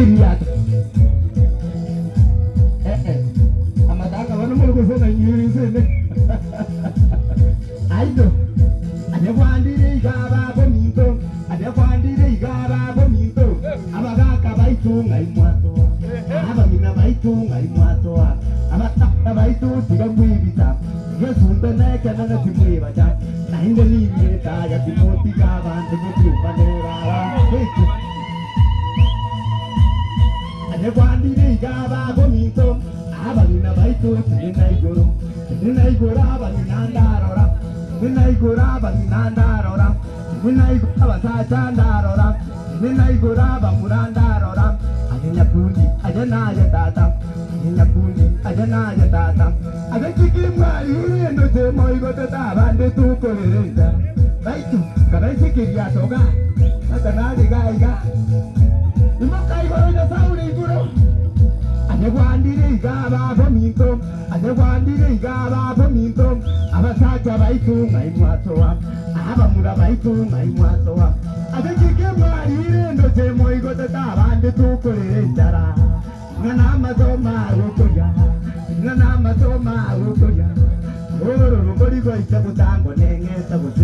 kiriya amatanga bano muri gusena nyirizene aido ade kwandire igaba bominto ade kwandire igaba bominto abagaka baitunga imwato abamina baitunga imwato abataka baitu tigamwibita yesunde neke nana timwibaja nahinge nimyeta ya timoti gabantu mutubanera ade kwandire igaba bominto abamina baitu tigenaigoro tigenaigoro abaminandarora tigenaigoro abaminandarora tigenaigoro abasachandarora tigenaigoro abamurandarora ajenyakundi ajenaye tata ajenyakundi ajenaye tata ajekikimwari urendo zemoigote tabande tukolereza baitu kabaisikiria toga akanarigaiga imakaigoroja sauri iguro ajekwandire igaba bominto ajekwandire igaba bominto abasacha baitunga imwatoa abamura baitunga imwatoa ajekikimwari urendo zemoigote tabande tukolereza ngana mazoma ukoya ngana mazoma ukoya oro rugori go itabutango nenge tabutango